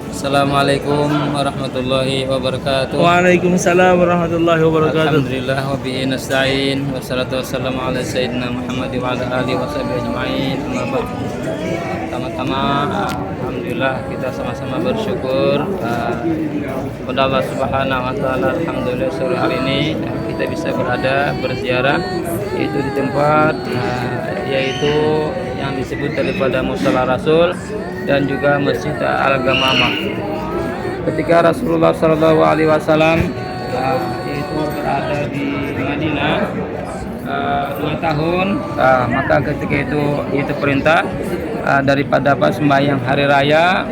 Assalamualaikum warahmatullahi wabarakatuh. Waalaikumsalam warahmatullahi wabarakatuh. Alhamdulillah wa bihi nasta'in wassalatu wassalamu ala sayyidina Muhammad wa ala alihi washabihi ajma'in. Amma ba'd. Pertama-tama alhamdulillah kita sama-sama bersyukur kepada Allah Subhanahu wa taala. Alhamdulillah sore hari ini kita bisa berziarah itu di tempat yaitu yang disebut daripada Mushola Rasul dan juga Masjid Al-Gamamah. Ketika Rasulullah Shallallahu Alaihi Wasallam itu berada di Madinah 2 tahun, maka ketika itu perintah daripada sembahyang hari raya,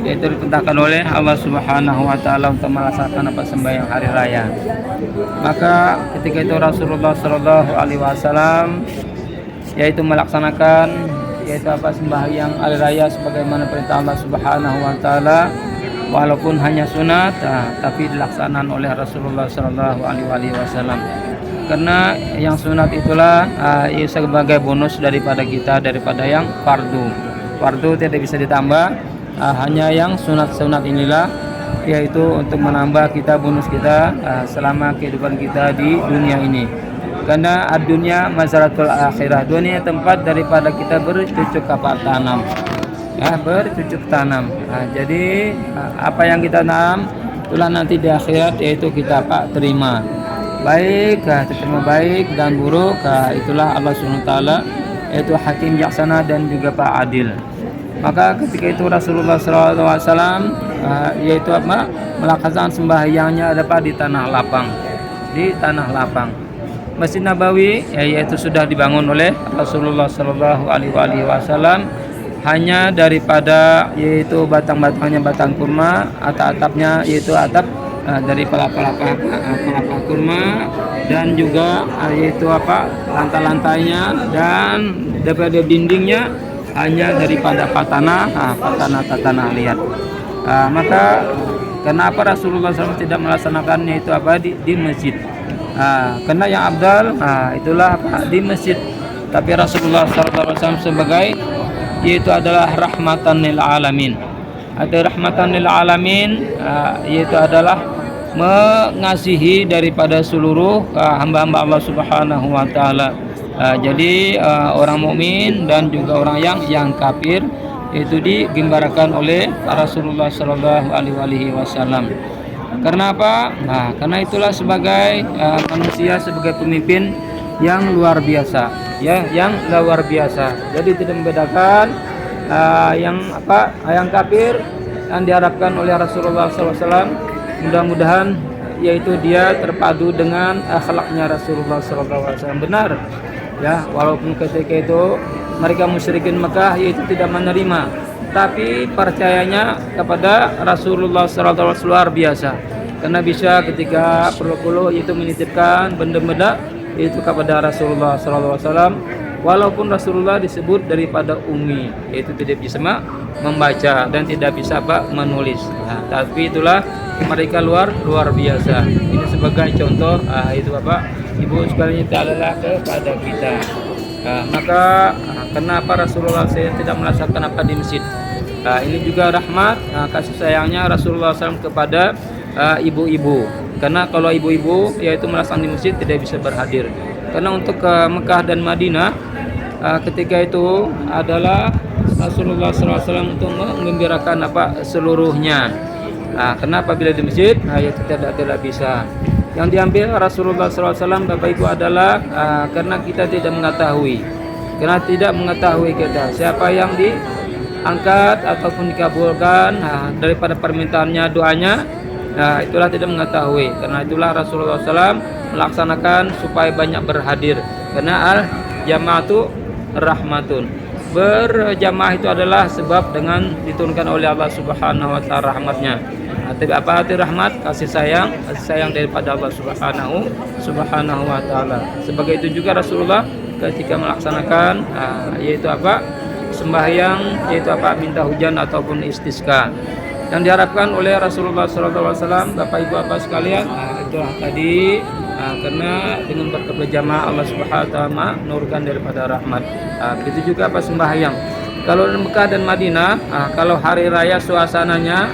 yaitu diperintahkan oleh Allah Subhanahu Wa Taala untuk melaksanakan sembahyang hari raya. Maka ketika itu Rasulullah Shallallahu Alaihi Wasallam yaitu melaksanakan sembahyang hari raya sebagaimana perintah Allah Subhanahu Wa Taala, walaupun hanya sunat, tapi dilaksanakan oleh Rasulullah Shallallahu Alaihi Wasallam. Karena yang sunat itulah sebagai bonus daripada yang fardu. Fardu tidak bisa ditambah, hanya yang sunat inilah yaitu untuk menambah bonus kita selama kehidupan kita di dunia ini. Karena dunia mazaratul akhirah, dunia tempat daripada kita bercocok tanam, bercocok tanam. Jadi apa yang kita tanam itulah nanti di akhirat yaitu kita terima. Baik, terima baik dan buruk, itulah Allah Subhanahu wa taala yaitu hakim bijaksana dan juga adil. Maka ketika itu Rasulullah SAW yaitu melaksanakan sembahyangnya di tanah lapang. Masjid Nabawi yaitu sudah dibangun oleh Rasulullah Shallallahu Alaihi Wasallam hanya daripada yaitu batang-batangnya batang kurma, atap-atapnya yaitu atap dari pelapa kurma, dan juga yaitu lantai-lantainya dan daripada dindingnya hanya daripada tanah liat. Maka kenapa Rasulullah SAW tidak melaksanakannya itu di masjid? Karena yang abdal itulah di masjid. Tapi Rasulullah SAW sebagai yaitu adalah rahmatan lil alamin. Ada rahmatan lil alamin yaitu adalah mengasihi daripada seluruh hamba-hamba Allah Subhanahu wa taala. Jadi orang mukmin dan juga orang yang kafir itu digambarkan oleh Rasulullah Shallallahu Alaihi Wasallam. Karena apa? Karena itulah sebagai manusia, sebagai pemimpin yang luar biasa, yang luar biasa. Jadi tidak membedakan yang kafir yang diharapkan oleh Rasulullah SAW. Mudah-mudahan yaitu dia terpadu dengan akhlaknya Rasulullah SAW. Benar, ya. Walaupun ketika itu mereka musyrikin Mekah yaitu tidak menerima, tapi percayanya kepada Rasulullah SAW luar biasa. Karena bisa ketika perlu itu menitipkan benda-benda itu kepada Rasulullah SAW, walaupun Rasulullah disebut daripada ummi, yaitu tidak bisa membaca dan tidak bisa menulis. Tapi itulah mereka luar biasa. Ini sebagai contoh itu Ibu sekalian itu adalah kepada kita. Maka kenapa Rasulullah tidak melaksanakan di masjid? Ini juga rahmat kasih sayangnya Rasulullah SAW kepada ibu-ibu. Karena kalau ibu-ibu yaitu melaksanakan di masjid tidak bisa berhadir. Karena untuk ke Mekah dan Madinah ketika itu adalah Rasulullah SAW untuk menggembirakan seluruhnya. Kenapa bila di masjid yaitu tidak bisa. Yang diambil Rasulullah SAW Bapak Ibu adalah karena kita tidak mengetahui. Karena tidak mengetahui kita siapa yang diangkat ataupun dikabulkan daripada permintaannya, doanya, itulah tidak mengetahui. Karena itulah Rasulullah SAW melaksanakan supaya banyak berhadir. Karena al-jama'atu rahmatun. Berjamaah itu adalah sebab dengan diturunkan oleh Allah Subhanahu wa taala rahmatnya. Apa arti rahmat? Kasih sayang daripada Allah Subhanahu wa taala. Sebagai itu juga Rasulullah ketika melaksanakan yaitu sembahyang, yaitu minta hujan ataupun istisqa. Yang diharapkan oleh Rasulullah SAW, Bapak Ibu sekalian, itulah tadi karena dengan berkat berjamaah Allah Subhanahu wa taala menurunkan daripada rahmat. Begitu juga sembahyang. Kalau di Mekah dan Madinah, kalau hari raya suasananya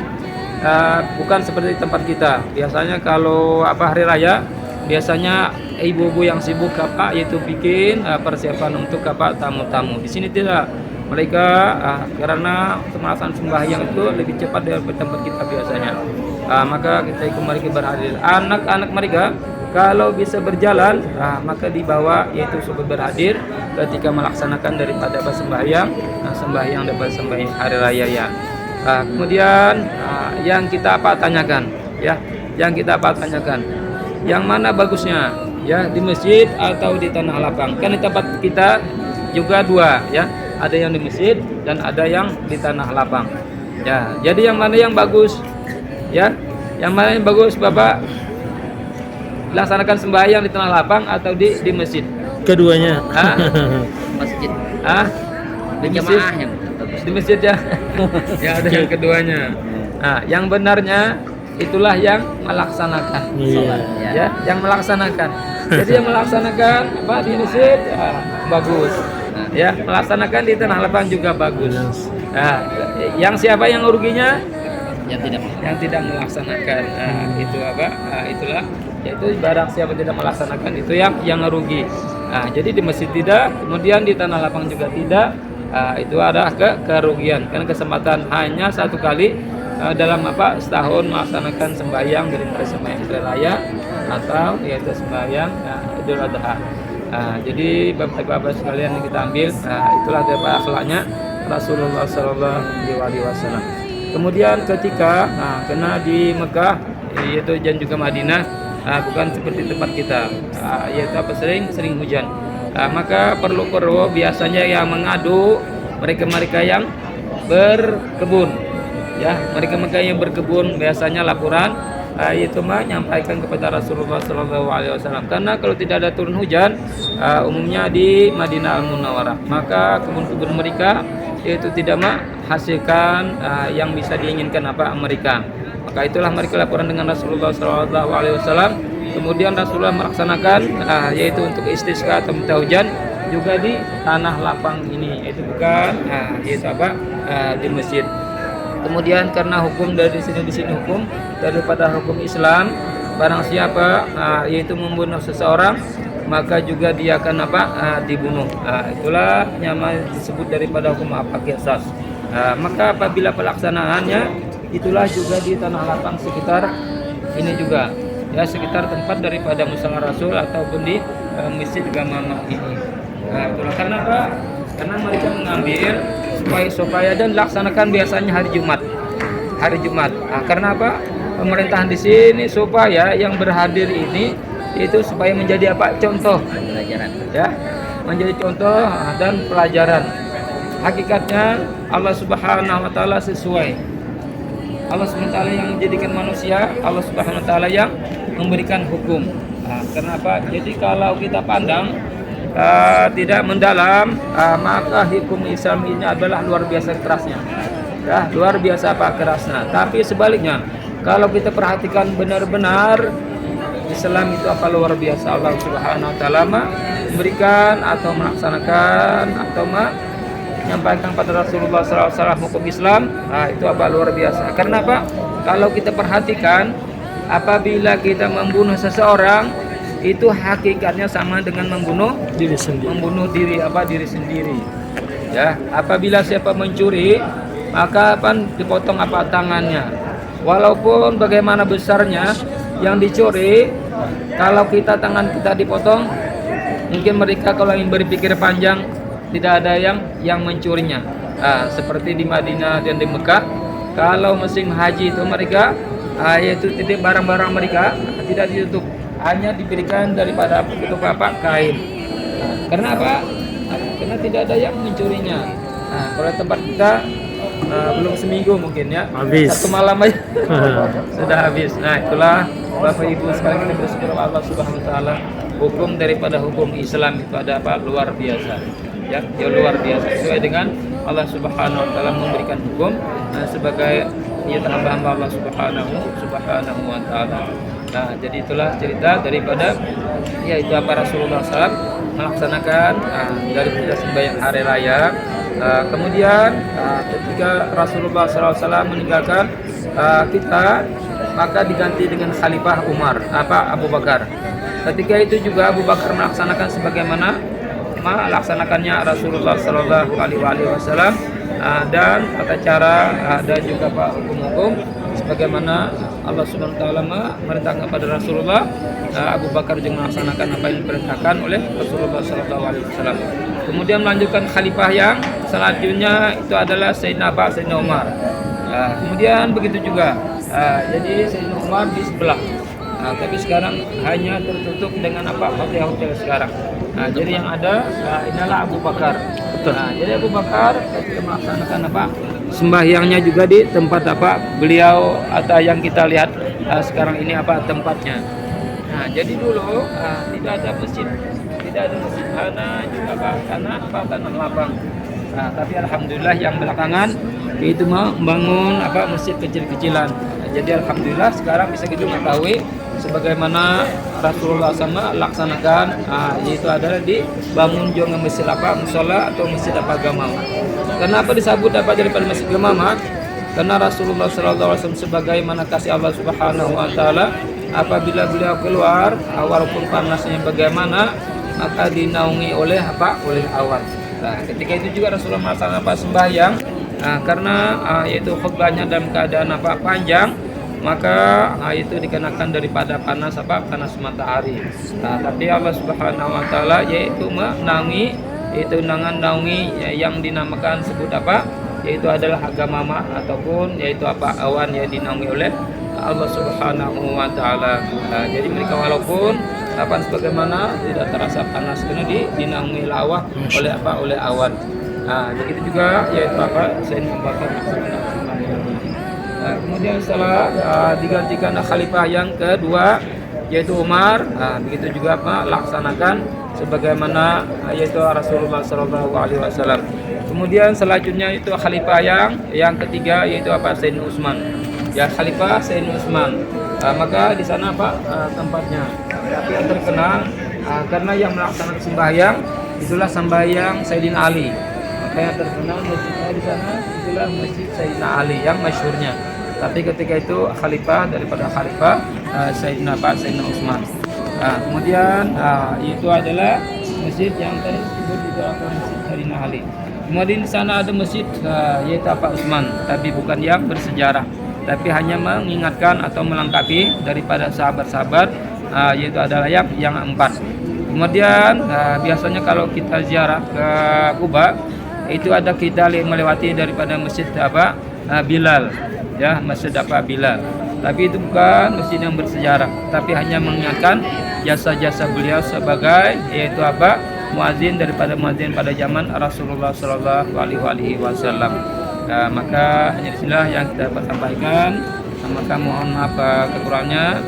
bukan seperti tempat kita. Biasanya kalau hari raya, biasanya ibu-ibu yang sibuk yaitu bikin persiapan untuk tamu-tamu. Di sini tidak. Mereka karena untuk melaksanakan sembahyang itu lebih cepat dari tempat kita biasanya. Maka kita mereka berhadir. Anak-anak mereka kalau bisa berjalan, maka dibawa yaitu supaya berhadir ketika melaksanakan daripada sembahyang, daripada sembahyang hari raya ya. Kemudian yang kita tanyakan, ya, yang mana bagusnya, ya, di masjid atau di tanah lapang? Kan di tempat kita juga dua, ya, ada yang di masjid dan ada yang di tanah lapang. Ya, jadi yang mana yang bagus, ya, yang mana yang bagus, Bapak? Laksanakan sembahyang di tanah lapang atau di masjid? Keduanya. Masjid. Di masjid. Di masjid ya. Ya, ada yang keduanya. Yang benarnya itulah yang melaksanakan. Ya, yang melaksanakan. Jadi yang melaksanakan di masjid bagus. Ya, melaksanakan di tanah lapang juga bagus. Yang siapa yang ruginya? Yang tidak melaksanakan. Itulah, yaitu barang siapa tidak melaksanakan itu yang rugi. Jadi di masjid tidak, kemudian di tanah lapang juga tidak. Itu ada kerugian karena kesempatan hanya satu kali dalam setahun melaksanakan sembahyang dari sembahyang hari raya atau yaitu sembahyang Idul Adha. Jadi bapak-bapak sekalian yang kita ambil, itulah dari akhlaknya Rasulullah SAW. Kemudian ketika kena di Mekah yaitu dan juga Madinah, bukan seperti tempat kita, yaitu sering hujan. Maka perlu biasanya yang mengadu mereka yang berkebun, ya, mereka yang berkebun biasanya laporan yaitu menyampaikan kepada Rasulullah SAW. Karena kalau tidak ada turun hujan, umumnya di Madinah Al-Munawwarah, maka kebun-kebun mereka yaitu tidak menghasilkan yang bisa diinginkan mereka. Maka itulah mereka laporan dengan Rasulullah SAW. Kemudian Rasulullah melaksanakan yaitu untuk istisqa atau minta hujan juga di tanah lapang ini, yaitu bukan yaitu di masjid. Kemudian karena hukum dari sini hukum daripada hukum Islam, barang siapa yaitu membunuh seseorang maka juga dia akan dibunuh. Itulah yang disebut daripada hukum qisas. Maka apabila pelaksanaannya itulah juga di tanah lapang sekitar ini juga, ya, sekitar tempat daripada musala Rasul ataupun di masjid Gamamah ini. Itulah karena apa? Karena mereka mengambil supaya dan laksanakan biasanya hari Jumat. Karena apa? Pemerintahan di sini supaya yang berhadir ini itu supaya menjadi contoh, pelajaran, ya, menjadi contoh dan pelajaran. Hakikatnya Allah Subhanahu wa taala sesuai. Allah Subhanahu wa taala yang menjadikan manusia, Allah Subhanahu wa taala yang memberikan hukum. Kenapa? Jadi kalau kita pandang tidak mendalam, maka hukum Islam ini adalah luar biasa kerasnya. Ya, luar biasa kerasnya. Tapi sebaliknya, kalau kita perhatikan benar-benar, Islam itu luar biasa. Allah Subhanahu wa taala memberikan atau melaksanakan atau menyampaikan pada Rasulullah SAW hukum Islam, itu luar biasa. Karena apa? Kalau kita perhatikan, apabila kita membunuh seseorang, itu hakikatnya sama dengan membunuh diri sendiri. Ya, apabila siapa mencuri, maka dipotong tangannya. Walaupun bagaimana besarnya yang dicuri, kalau tangan kita dipotong, mungkin mereka kalau ingin berpikir panjang tidak ada yang mencurinya. Seperti di Madinah dan di Mekah, kalau musim haji itu mereka yaitu titik barang-barang mereka tidak ditutup, hanya diberikan daripada tutup kain. Karena apa? Karena tidak ada yang mencurinya. Kalau tempat kita belum seminggu mungkin ya, habis. Satu malam aja sudah habis. Itulah Bapak Ibu sekalian, kita bersyukur Allah Subhanahu wa taala, hukum daripada hukum Islam itu ada luar biasa. Ya, luar biasa sesuai dengan Allah Subhanahu wa taala memberikan hukum sebagai hamba-hamba Allah Subhanahu wa taala. Jadi itulah cerita daripada yaitu Rasulullah SAW melaksanakan daripada sembahyang hari raya Kemudian ketika Rasulullah SAW meninggalkan kita, maka diganti dengan Khalifah Abu Bakar. Ketika itu juga Abu Bakar melaksanakan sebagaimana melaksanakannya Rasulullah Sallallahu Alaihi Wasallam, dan tata cara dan juga hukum-hukum sebagaimana Allah Subhanahu Wa Taala memerintahkan kepada Rasulullah. Abu Bakar juga melaksanakan apa yang diperintahkan oleh Rasulullah Sallallahu Alaihi Wasallam. Kemudian melanjutkan khalifah yang selanjutnya itu adalah Sayyidina Umar. Kemudian begitu juga, jadi Sayyidina Umar di sebelah. Tapi sekarang hanya tertutup dengan hotel sekarang. Jadi yang ada inilah Abu Bakar. Jadi Abu Bakar ketika melaksanakan sembahyangnya juga di tempat beliau atau yang kita lihat sekarang ini tempatnya. Jadi dulu tidak ada masjid hanya juga tanah lapang. Tapi alhamdulillah yang belakangan itu membangun masjid kecil-kecilan. Jadi alhamdulillah sekarang bisa kita mengetahui sebagaimana Rasulullah sama laksanakan, yaitu adalah dibangun juga masjid musola atau masjid Gamama. Kenapa disebut daripada masjid Gamama? Karena Rasulullah SAW sebagaimana kasih Allah Subhanahu Wa Taala, apabila beliau keluar walaupun panasnya bagaimana, maka dinaungi oleh awan. Ketika itu juga Rasulullah melaksanakan sembahyang, karena yaitu khutbahnya dalam keadaan panjang, maka itu dikenakan daripada panas matahari. Tapi Allah Subhanahu Wa Taala yaitu menaungi, yaitu naungi yang dinamakan sebut yaitu adalah Gamama, ataupun yaitu awan yang dinaungi oleh Allah Subhanahu Wa Taala. Jadi mereka walaupun sebagaimana tidak terasa panas karena dinaungi lawah oleh awan. Begitu juga yaitu Sayyidina Abu Bakar. Kemudian setelah digantikan khalifah yang kedua yaitu Umar, begitu juga laksanakan sebagaimana yaitu Rasulullah Sallallahu Alaihi Wasallam. Kemudian selanjutnya itu khalifah yang ketiga yaitu Sayyidina Utsman. Ya, khalifah Sayyidina Utsman. Maka di sana tempatnya. Tapi yang terkenal karena yang melaksanakan sembahyang itulah sembahyang Sayyidina Ali. Maka yang terkenal masjidnya di sana itulah masjid Sayyidina Ali yang masyhurnya. Tapi ketika itu khalifah daripada khalifah Sayyidina Utsman. Kemudian itu adalah masjid yang tadi disebut itu masjid Sayyidina Ali. Kemudian di sana ada masjid yaitu Utsman, tapi bukan yang bersejarah, tapi hanya mengingatkan atau melengkapi daripada sahabat-sahabat, yaitu adalah yang 4. Kemudian biasanya kalau kita ziarah ke Kuba itu ada kita melewati daripada masjid Bilal, ya, masjid Bilal. Tapi itu bukan masjid yang bersejarah, tapi hanya mengingatkan jasa-jasa beliau sebagai yaitu muazin daripada muazin pada zaman Rasulullah Sallallahu Alaihi Wasallam. Maka hanya disinilah yang kita sampaikan. Maka mohon maaf kekurangannya.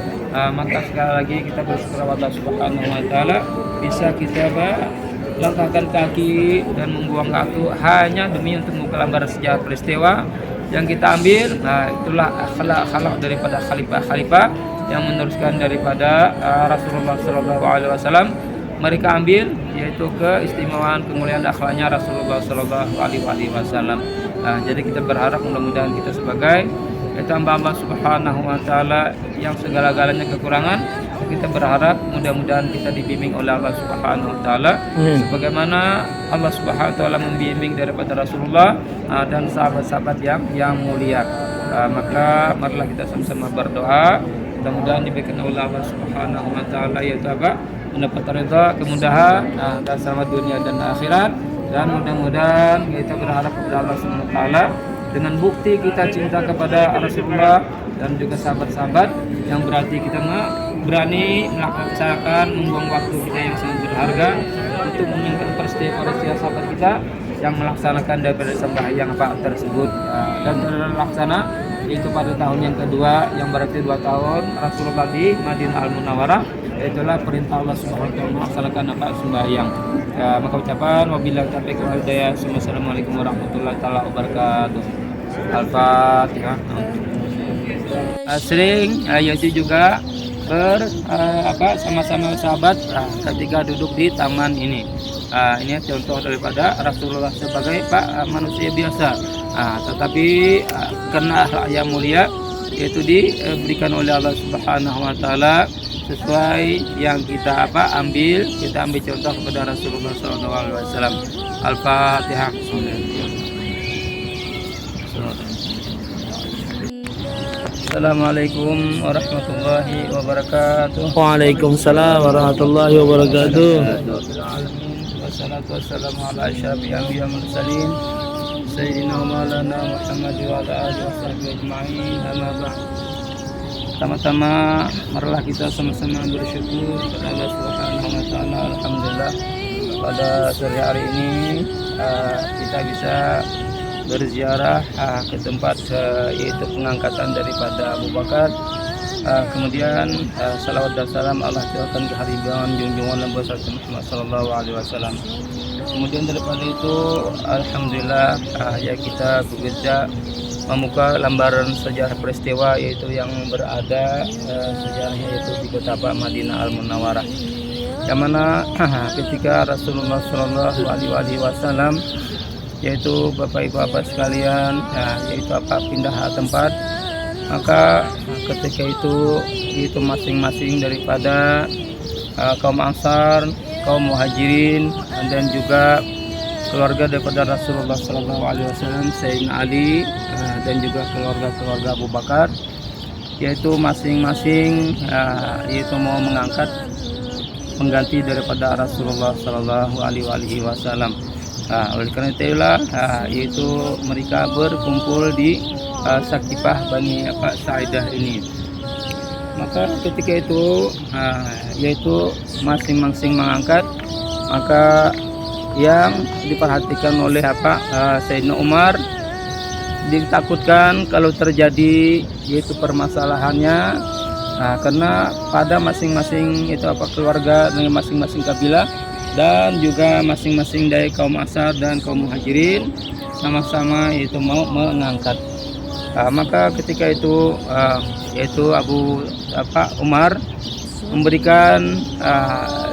Maka sekali lagi kita bersyukur kepada Allah Subhanahu Wa Taala bisa kita langkahkan kaki dan membuang waktu hanya demi untuk menggambar sejarah peristiwa yang kita ambil. Itulah akhlak daripada khalifah yang meneruskan daripada Rasulullah Sallallahu Alaihi Wasallam. Mereka ambil yaitu keistimewaan kemuliaan akhlaknya Rasulullah Sallallahu Alaihi Wasallam. Jadi kita berharap mudah-mudahan kita sebagai hamba Allah Subhanahu Wa Taala yang segala-galanya kekurangan, kita berharap mudah-mudahan kita dibimbing oleh Allah Subhanahu Wa Taala sebagaimana Allah Subhanahu Wa Taala membimbing daripada Rasulullah dan sahabat-sahabat yang mulia. Maka marilah kita sama-sama berdoa mudah-mudahan diberikan oleh Allah Subhanahu Wa Taala yaitu mendapat ridha, kemudahan dan selamat dunia dan akhirat. Dan mudah-mudahan kita berharap kepada Allah Subhanahu Wa Taala dengan bukti kita cinta kepada Rasulullah dan juga sahabat-sahabat yang berarti kita berani melaksanakan membuang waktu kita yang sangat berharga untuk mengingat peristiwa sahabat kita yang melaksanakan daripada sembahyang tersebut dan terlaksana yaitu pada tahun yang kedua yang berarti 2 tahun Rasulullah di Madinah Al-Munawwarah. Itulah perintah Allah Subhanahu Wa Taala melaksanakan sembahyang. Maka ucapan wabillahi taufiq wal hidayah. Assalamualaikum warahmatullahi taala wabarakatuh. Al-Fatihah. Sering yaitu juga sama-sama sahabat ketika duduk di taman ini. Ini contoh daripada Rasulullah sebagai manusia biasa. Tetapi karena akhlak yang mulia yaitu diberikan oleh Allah Subhanahu wa taala sesuai yang kita ambil contoh kepada Rasulullah SAW. Al-Fatihah. Assalamualaikum warahmatullahi wabarakatuh. Waalaikumsalam warahmatullahi wabarakatuh. Wassalatu wassalamu ala asyrafil anbiya'i wal mursalin sayyidina wa maulana Muhammad wa ala alihi washabbihi ajma'in. Amma ba'd. Pertama-tama marilah kita sama-sama bersyukur kepada Allah Subhanahu wa taala. Alhamdulillah pada sore hari ini kita bisa berziarah ke tempat yaitu pengangkatan daripada Abu Bakar. Kemudian salawat dan salam Allah curahkan ke hariban junjungan Nabi Muhammad sallallahu alaihi wasallam. Kemudian daripada itu alhamdulillah ya kita bekerja membuka lembaran sejarah peristiwa yaitu yang berada sejarahnya yaitu di kota Madinah Al-Munawwarah. Yang mana ketika Rasulullah sallallahu alaihi wasallam yaitu Bapak Ibu Bapak sekalian yaitu pindah tempat, maka ketika itu masing-masing daripada kaum Ansar, kaum Muhajirin dan juga keluarga daripada Rasulullah SAW, Sayyidina Ali dan juga keluarga Abu Bakar, yaitu masing-masing yaitu mau mengangkat pengganti daripada Rasulullah SAW. Oleh karena itulah yaitu mereka berkumpul di Sakifah Bani Sa'idah ini. Maka ketika itu yaitu masing-masing mengangkat, maka yang diperhatikan oleh Sayyidina Umar, ditakutkan kalau terjadi yaitu permasalahannya karena pada masing-masing itu keluarga dengan masing-masing kabilah dan juga masing-masing dari kaum Ansar dan kaum Muhajirin sama-sama itu mau mengangkat. Maka ketika itu yaitu Umar memberikan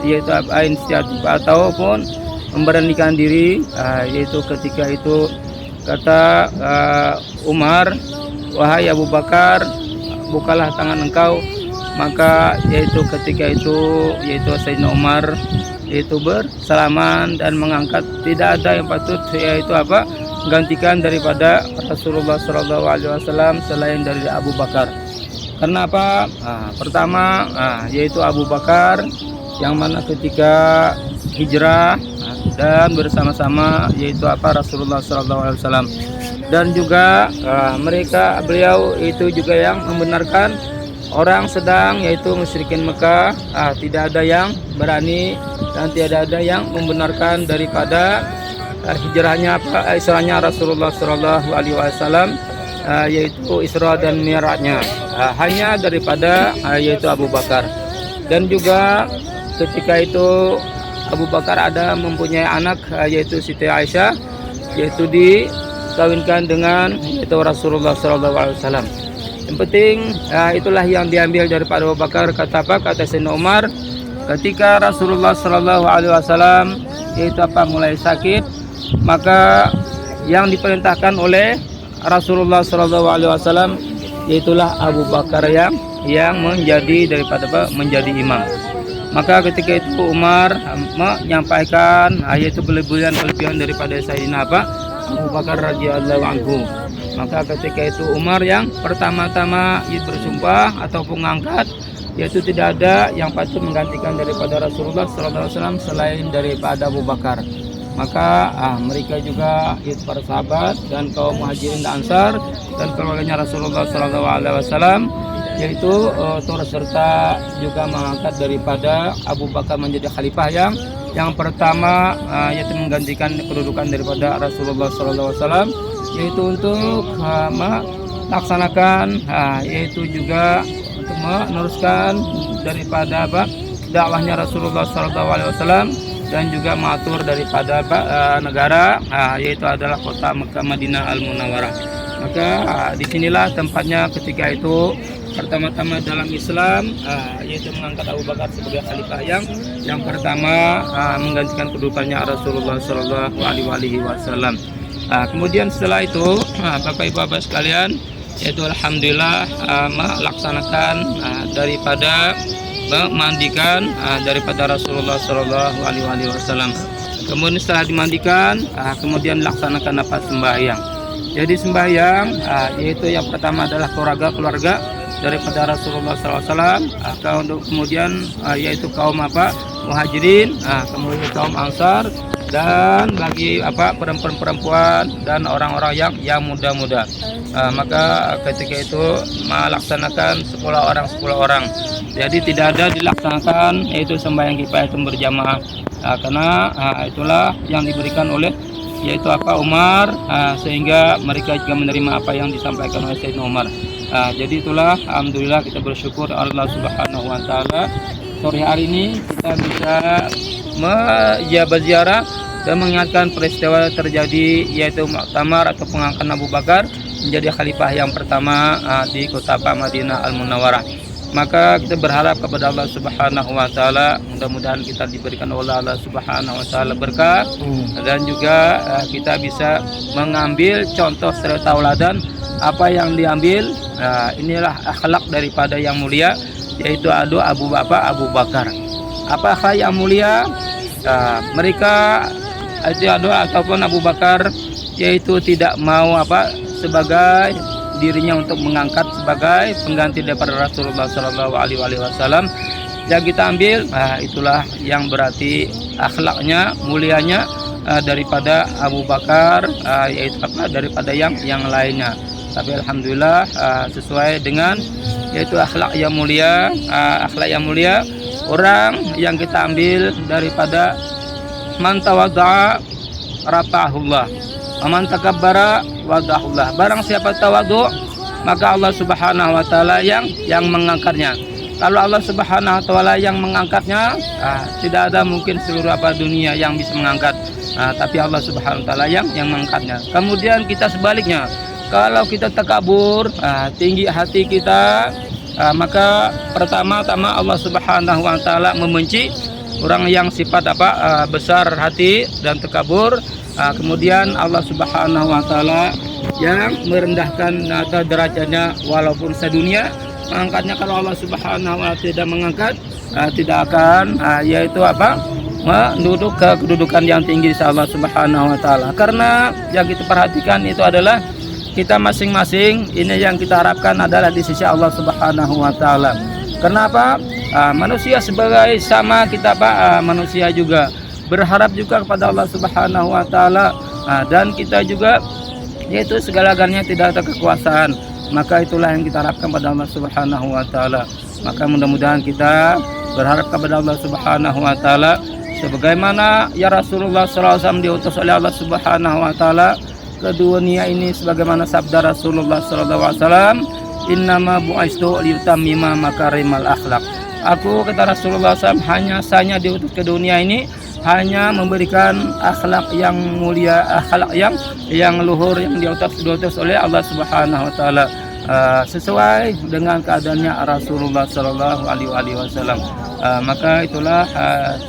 yaitu inisiatif ataupun memberanikan diri, yaitu ketika itu kata Umar, wahai Abu Bakar, bukalah tangan engkau. Maka yaitu ketika itu yaitu Sayyidina Umar yaitu bersalaman dan mengangkat, tidak ada yang patut yaitu menggantikan daripada Rasulullah SAW selain dari Abu Bakar. Karena pertama yaitu Abu Bakar yang mana ketika hijrah dan bersama-sama yaitu Rasulullah SAW, dan juga beliau itu juga yang membenarkan orang sedang yaitu musyrikin Mekah, tidak ada yang berani dan tidak ada yang membenarkan daripada hijrahnya Isra'nya Rasulullah SAW, yaitu Isra dan Mi'rajnya, hanya daripada yaitu Abu Bakar. Dan juga ketika itu Abu Bakar ada mempunyai anak yaitu Siti Aisyah, yaitu dikawinkan dengan yaitu Rasulullah SAW. Yang penting itulah yang diambil daripada Abu Bakar. Kata Sayyidina Umar, ketika Rasulullah SAW yaitu mulai sakit, maka yang diperintahkan oleh Rasulullah SAW yaitulah Abu Bakar yang menjadi daripada menjadi imam. Maka ketika itu Umar menyampaikan yaitu kelebihan daripada Sayyidina Abu Bakar radhiyallahu anhu. Maka ketika itu Umar yang pertama-tama bersumpah ataupun mengangkat, yaitu tidak ada yang patut menggantikan daripada Rasulullah SAW selain daripada Abu Bakar. Maka mereka juga yaitu para sahabat dan kaum Muhajirin dan Ansar dan keluarganya Rasulullah SAW yaitu turut serta juga mengangkat daripada Abu Bakar menjadi khalifah yang pertama yaitu menggantikan kedudukan daripada Rasulullah SAW, yaitu untuk melaksanakan yaitu juga untuk meneruskan daripada dakwahnya Rasulullah SAW dan juga mengatur daripada negara yaitu adalah kota Mekah Madinah Al-Munawwarah. Maka disinilah tempatnya ketika itu pertama-tama dalam Islam, yaitu mengangkat Abu Bakar sebagai khalifah yang pertama, menggantikan kedudukannya Rasulullah Shallallahu Alaihi Wasallam. Kemudian setelah itu, Bapak Ibu Bapak sekalian, yaitu alhamdulillah melaksanakan daripada memandikan daripada Rasulullah Shallallahu Alaihi Wasallam. Kemudian setelah dimandikan, kemudian dilaksanakan sembahyang. Jadi sembahyang yaitu yang pertama adalah keluarga daripada Rasulullah SAW, kemudian yaitu kaum muhajirin, kemudian kaum ansar, dan bagi perempuan-perempuan dan orang-orang yang muda-muda. Maka ketika itu melaksanakan 10 orang. Jadi tidak ada dilaksanakan yaitu sembahyang kifayah itu berjamaah, karena itulah yang diberikan oleh yaitu Umar, sehingga mereka juga menerima apa yang disampaikan oleh Sayyidina Umar. Jadi itulah alhamdulillah kita bersyukur Allah Subhanahu wa taala, sore hari ini kita bisa berziarah dan mengingatkan peristiwa terjadi yaitu muktamar atau pengangkatan Abu Bakar menjadi khalifah yang pertama di kota Madinah Al-Munawwarah. Maka kita berharap kepada Allah Subhanahu wa taala, mudah-mudahan kita diberikan oleh Allah Subhanahu wa taala berkah, dan juga kita bisa mengambil contoh serta tauladan apa yang diambil. Inilah akhlak daripada yang mulia, yaitu Abu Bakar. Apa akhlak yang mulia? Mereka itu ataupun Abu Bakar yaitu tidak mau sebagai dirinya untuk mengangkat sebagai pengganti daripada Rasulullah Shallallahu Alaihi Wasallam. Yang kita ambil, itulah yang berarti akhlaknya, mulianya daripada Abu Bakar, yaitu daripada yang lainnya. Tapi alhamdulillah sesuai dengan yaitu akhlak yang mulia, orang yang kita ambil daripada man tawadda'a rafa'ahullah, aman takabbara wadahullah. Barang siapa tawadu, maka Allah Subhanahu wa taala yang mengangkatnya. Kalau Allah Subhanahu wa taala yang mengangkatnya, tidak ada mungkin seluruh dunia yang bisa mengangkat, tapi Allah Subhanahu wa taala yang mengangkatnya. Kemudian kita sebaliknya, kalau kita takabur, tinggi hati kita, maka pertama-tama Allah Subhanahu wa taala membenci orang yang sifat besar hati dan takabur. Kemudian Allah Subhanahu wa taala yang merendahkan derajatnya walaupun sedunia, mengangkatnya. Kalau Allah Subhanahu wa taala tidak mengangkat, tidak akan yaitu menduduk ke kedudukan yang tinggi di Allah Subhanahu wa taala. Karena yang kita perhatikan itu adalah kita masing-masing, ini yang kita harapkan adalah di sisi Allah Subhanahu wa taala. Kenapa? Manusia sebagai sama kita manusia juga berharap juga kepada Allah Subhanahu wa taala, dan kita juga yaitu segala-galanya tidak ada kekuasaan. Maka itulah yang kita harapkan pada Allah Subhanahu wa taala. Maka mudah-mudahan kita berharap kepada Allah Subhanahu wa taala sebagaimana ya Rasulullah SAW diutus oleh Allah Subhanahu wa taala ke dunia ini, sebagaimana sabda Rasulullah SAW, innama bu'istu liyutammima makarimal akhlak. Aku, kata Rasulullah SAW, hanya diutus ke dunia ini hanya memberikan akhlak yang mulia, akhlak yang luhur, yang diutus oleh Allah Subhanahu wa taala, sesuai dengan keadaannya Rasulullah Shallallahu Alaihi Wasallam. Maka itulah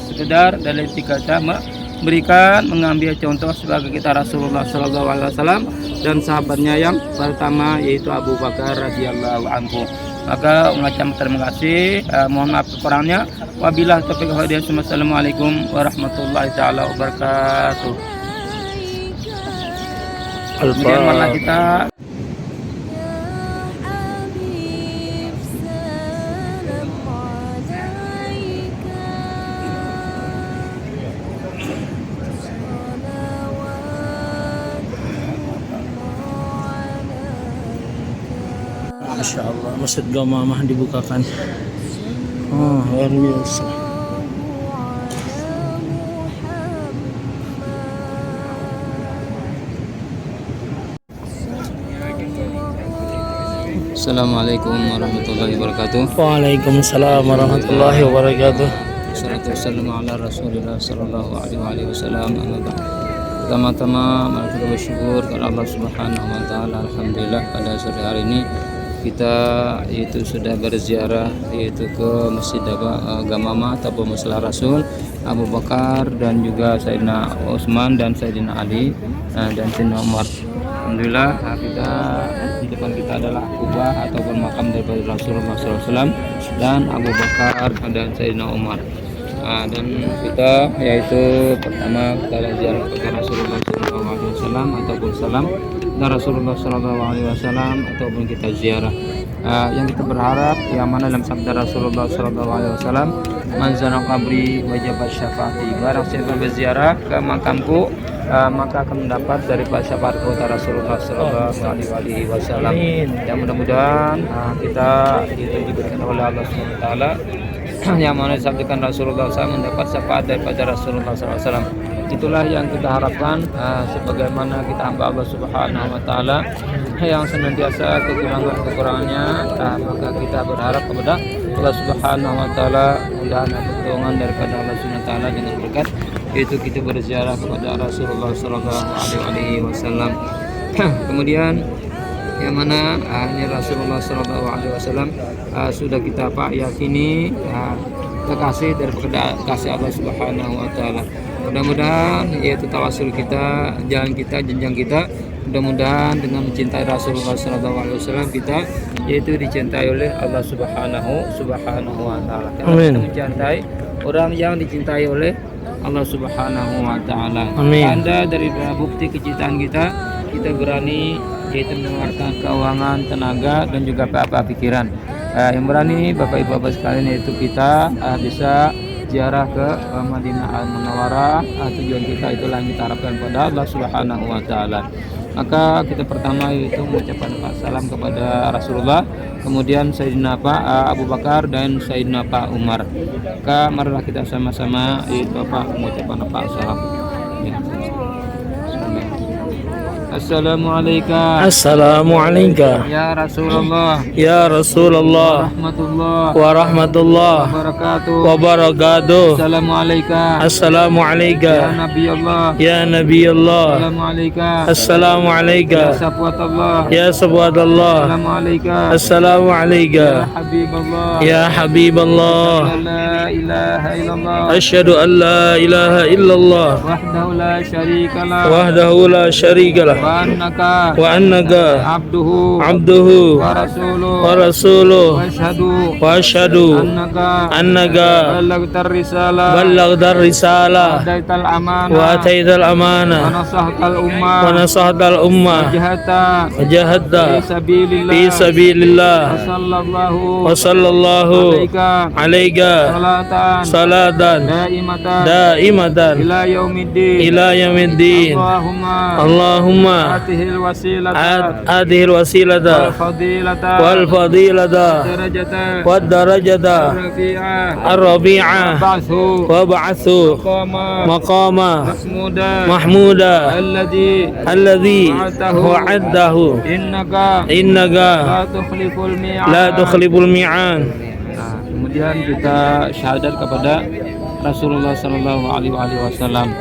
sekedar dari kita memberikan, mengambil contoh sebagai kita Rasulullah Shallallahu Alaihi Wasallam dan sahabatnya yang pertama yaitu Abu Bakar radhiyallahu anhu. Maka mengucapkan terima kasih, mohon maaf kekurangnya. Wabillahi taufiq wal hidayah. Assalamualaikum warahmatullahi taala wabarakatuh. Kemudian malah kita Masya Allah, Masjid Gamamah dibukakan. Oh, luar biasa. Assalamualaikum warahmatullahi wabarakatuh. Waalaikumsalam warahmatullahi wabarakatuh. Wassalatu wassalamu ala Rasulillah sallallahu alaihi wasallam. Pertama-tama mari kita bersyukur kepada Allah Subhanahu wa taala. Alhamdulillah pada sore hari ini kita itu sudah berziarah yaitu ke Masjid Gamamah ataupun Musalla Rasul, Abu Bakar dan juga Sayyidina Utsman dan Sayyidina Ali dan Sayyidina Umar. Alhamdulillah kita di depan kita adalah kubah ataupun makam daripada Rasulullah SAW dan Abu Bakar dan Sayyidina Umar. Dan kita yaitu pertama kita ziarah kepada Rasulullah SAW ataupun salam dan Rasulullah SAW ataupun kita ziarah. Yang kita berharap yang mana dalam sabda Rasulullah SAW, man zara qabri wajabat syafaati, barang siapa berziarah ke makamku maka akan mendapat daripada syafaat kota Rasulullah SAW. Yang mudah-mudahan kita itu diberikan oleh Allah SWT yang mana disabdakan Rasulullah SAW mendapat syafaat daripada Rasulullah SAW. Itulah yang kita harapkan sebagaimana kita hamba Allah Subhanahu wa taala yang senantiasa kekurangannya, maka kita berharap kepada Allah Subhanahu wa taala mudah-mudahan pertolongan daripada Allah Subhanahu wa taala dengan berkat yaitu kita berziarah kepada Rasulullah sallallahu alaihi wasallam. Kemudian yang mana ini Rasulullah sallallahu alaihi wasallam sudah kita yakini kekasih daripada kasih Allah Subhanahu wa taala. Mudah-mudahan yaitu tawasul kita, jalan kita, jenjang kita, mudah-mudahan dengan mencintai Rasulullah SAW kita yaitu dicintai oleh Allah Subhanahu wa taala. Kita mencintai orang yang dicintai oleh Allah Subhanahu wa taala. Tanda dari bukti kecintaan kita berani yaitu mengeluarkan keuangan, tenaga dan juga apa pikiran. Yang berani Bapak Ibu Bapak sekalian yaitu kita bisa ziarah ke Madinah Al-Munawwarah. Tujuan kita itulah yang kita harapkan pada Allah Subhanahu wa taala. Maka kita pertama yaitu mengucapkan salam kepada Rasulullah, kemudian Sayyidina Abu Bakar dan Sayyidina Umar. Maka marilah kita sama-sama yaitu mengucapkan salam. Ya. Assalamualaikum. Assalamualaikum. Ya Rasulullah. Ya Rasulullah. Wa rahmatullah. Wa barakatuh. Assalamualaikum. Assalamualaikum. Ya Nabi Allah. Ya Nabi Allah. Assalamualaikum. Assalamualaikum. Ya Safwatullah. Ya Subhanallah. Assalamualaikum. Assalamualaikum. Ya Habiballah. Ya Habiballah. La ilaha illallah. Asyhadu an la ilaha illallah Wahdahu la syarikalah. wahdahu la syarikalah Wa annaka wa annaka abduhu abduhu wa rasuluh. wa rasuluh Wa asyhadu annaka ballaghtar risalah ballaghtar risalah adaital amanah wa ataital wa amanah nasahtal ummah wa nasahatal ummah wajahata wa jahadta fi fi sabilillah sallallahu wa sallallahu alaika salatan daimatan ila yaumiddin. ila yaumiddin. Allahumma atihil wasilata adhil wasilata fadilata wal fadilata darajata wad darajata rafi'ah ar-rabi'ah ba'thu wa ba'athu maqama mahmuda alladhi wa'addahu innaka la tukhliful mi'an. Kemudian kita syahadat kepada Rasulullah sallallahu alaihi wasallam.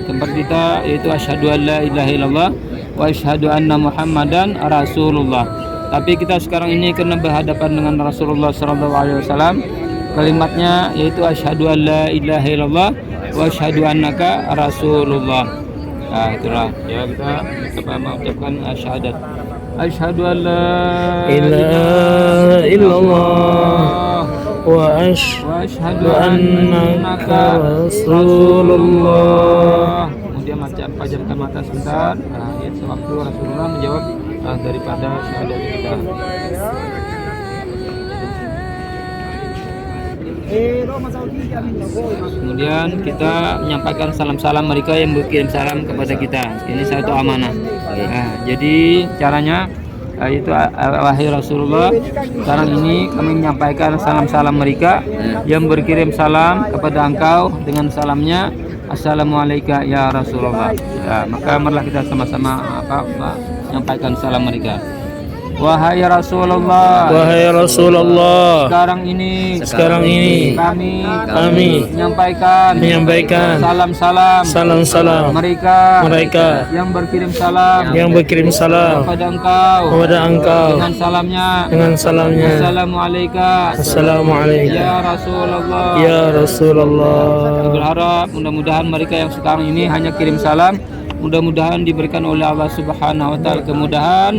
Tempat kita yaitu asyhadu an la ilaha illallah wa asyhadu anna Muhammadan Rasulullah. Tapi kita sekarang ini karena berhadapan dengan Rasulullah sallallahu alaihi wasallam, kalimatnya yaitu asyhadu an la ilaha illallah wa asyhadu annaka Rasulullah. Itulah ya kita mengucapkan syahadat. Asyhadu an la ilaha illallah wa asyhadu annaka Rasulullah. Kemudian pejamkan mata sebentar. Ya, sewaktu Rasulullah menjawab daripada syahadat kita. Kemudian kita menyampaikan salam-salam mereka yang berkirim salam kepada kita. Ini satu amanah. Jadi caranya itu wahai Rasulullah, sekarang ini kami menyampaikan salam-salam mereka yang berkirim salam kepada engkau dengan salamnya Assalamualaikum ya Rasulullah. Maka marilah kita sama-sama menyampaikan salam mereka. Wahai Rasulullah, Wahai Rasulullah, sekarang ini kami menyampaikan salam-salam mereka yang berkirim salam kepada engkau dengan salamnya Assalamu alayka ya Rasulullah. Berharap mudah-mudahan mereka yang sekarang ini hanya kirim salam, mudah-mudahan diberikan oleh Allah Subhanahu wa taala kemudahan.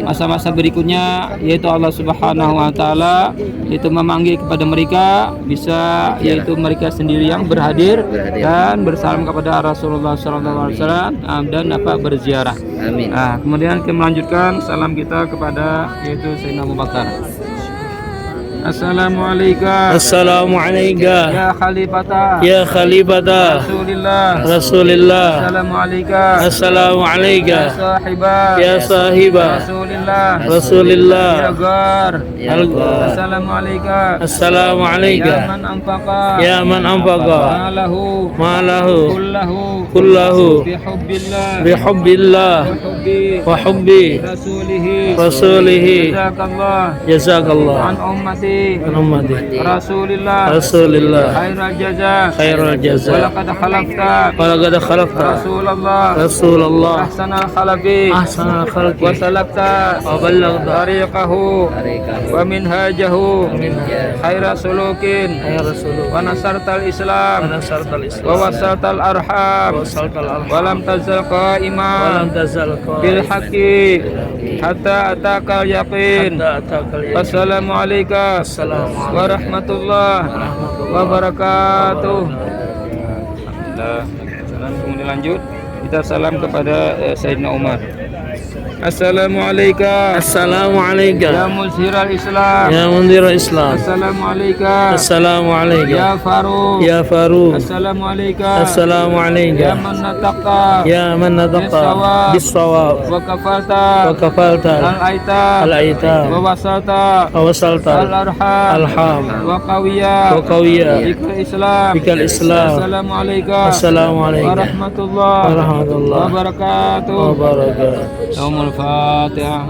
Masa-masa berikutnya yaitu Allah Subhanahu wa taala yaitu memanggil kepada mereka bisa yaitu mereka sendiri yang berhadir dan bersalam kepada Rasulullah sallallahu alaihi wasallam dan dapat berziarah. Amin. Kemudian kita melanjutkan salam kita kepada yaitu Sayyidina Abu Bakar. Assalamu alayka ya khalifata Rasulillah. Assalamu alayka ya sahiba Rasulillah. Assalamu alayka ya man anfaqa malahu kullahu bihubbillah wa hubbi rasulihi. Jazakallah an ummati Rasulillah khairal jaza walaqad khalaqta Rasulullah ahsanal khalaqi wa salakta wa ballaghta tariqahu wa minhajahu khairas sulukin wa nasartal Islam wa wasaltal arham wa lam tazal qa'iman bil haqqi hatta atakal yaqin. Assalamu alayka warahmatullahi wabarakatuh. Kemudian lanjut kita salam kepada Sayyidina Umar. Assalamu alayka ya muzhiral Islam Assalamu alayka ya Faruq Assalamu alayka ya man nataqa bis-shawab wa kafalta al-aitam wa wasalta al-arham wa qawiyya bikal Islam. Assalamu alayka warahmatullahi wabarakatuh. الفاتحة.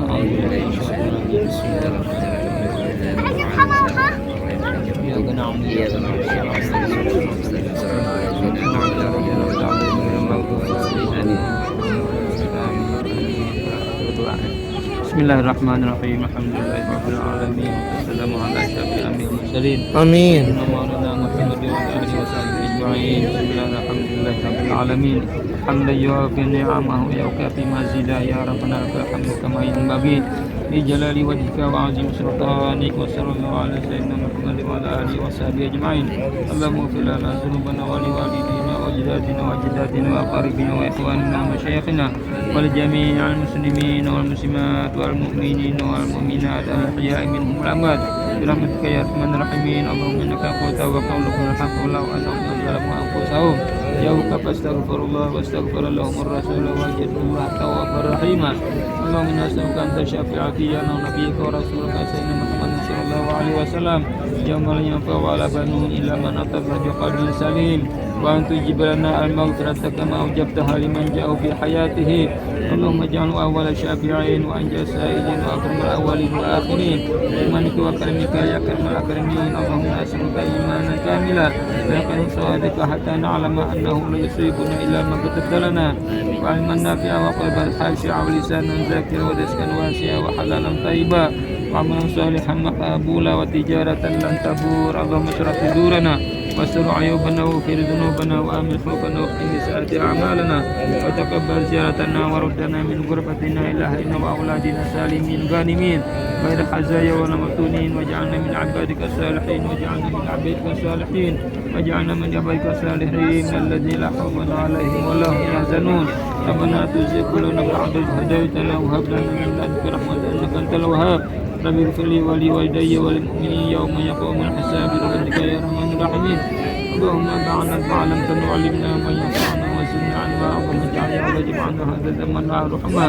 Bismillahirrahmanirrahim. Alhamdulillahirabbil alamin. Wassalamu ala asyrafil anbiya'i wal mursalin. Amin. Bismillahirrahmanirrahim. Alamin. Hamdan yuwafi ni'amahu wa yukafi mazidah ya rabbana lakal hamdu kama yanbaghi li jalali wajhika wa 'azimi sultanik wa sallallahu ala sayyidina Muhammad wa ala alihi wa sahbihi ajma'in. Allahumma ighfir lana dhunubana wa li walidayna wa ajdadina wa jaddatina wa aqribina wa ikhwanina wa masyayikhina wa li jami'il muslimin wal muslimat wal mu'minina wal mu'minat al-ahya'i minhum wal amwat bi rahmatika ya arhamar rahimin. Allahumma innaka qulta wa qawluka al-haqqu wa annahum zalamu anfusahum jauka fastaghfirullah wastaghfir lahum ar-rasul wa jadullah tawwabur rahim. Allahumma nas'aluka anta syafi'ati ya nabiyyika wa rasulaka sayyidina Muhammad sallallahu alaihi wasallam yauma la yanfa'u wala banun illa man atabba biqalbin salim wa anta jibrana al-maghfirata kama ujabtaha liman ja'u fi hayatihi. Allahumma ij'alhu awwala syafi'in wa anja sa'ilin wa akramal awwalin wa akhirin bimanika wa karimika ya akramal akramin. Allahumma nas'aluka imanan kamilan wa yaqin sawadika hatta na'lama annahu la yusibuna illa ma katabta lana wa ilman nafi'a wa qalban khashi'a wa lisanan zakira wa rizqan wasi'a wa halalan tayyiba wa amalan salihan maqbula wa tijaratan lan tabur. Allahumma shrah sudurana واستر عيوبنا واغفر ذنوبنا وامن خوفنا واختم بساءة اعمالنا وتقبل زيارتنا وردنا من غرفتنا الى اهلنا واولادنا سالمين غانمين غير حزايا ولا مفتونين واجعلنا من عبادك الصالحين واجعلنا من عبادك الصالحين الذين لا خوف عليهم ولا هم يحزنون. ربنا تزغ قلوبنا بعد إذ هديتنا وهب لنا من لدنك رحمة إنك أنت الوهاب. رب اغفر لي ولوالدي وللمؤمنين يوم يقوم الحساب برحمتك يا أرحم الراحمين. اللهم أنفعنا بما علمتنا وعلمنا ما ينفعنا وزدنا علما اللهم اجعل يا رب عنا هذا الزمن رحمة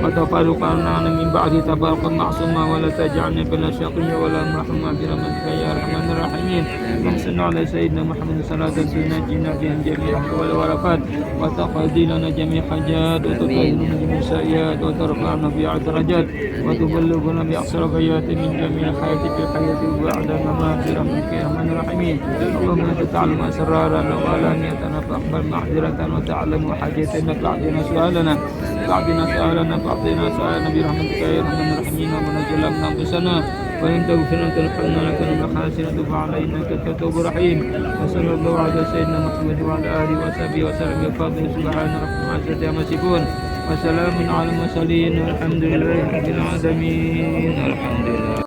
وتفرقا عنا من بعد تفرقا معصوما ولا تجعلنا في الشقي ولا محروما برحمتك يا ارحم الراحمين. اللهم على سيدنا محمد صلاة تنجينا بها جميع الاحوال والافات وتقضي لنا جميع حاجات وتطهرنا من جميع السيئات وترفعنا بها درجات وتبلغنا باقصى الغايات من جميع الحياه في الحياه وبعد الممات برحمتك يا ارحم الراحمين. اللهم انت تعلم اسرارنا وعلانيتنا فاقبل معذرتنا وتعلم حاجتنا فاعطنا سؤالنا فاعطنا سؤالنا برحمتك يا ارحم الراحمين. ومن ظلمنا انفسنا وان تغفر لنا ترحمنا لكن من خاسرة فعلينا انك التوب الرحيم. وصلى الله على سيدنا محمد وعلى اله وصحبه وسلم بفضل سبحان ربك العزة عما يصفون وسلام على المرسلين والحمد لله رب العالمين. الحمد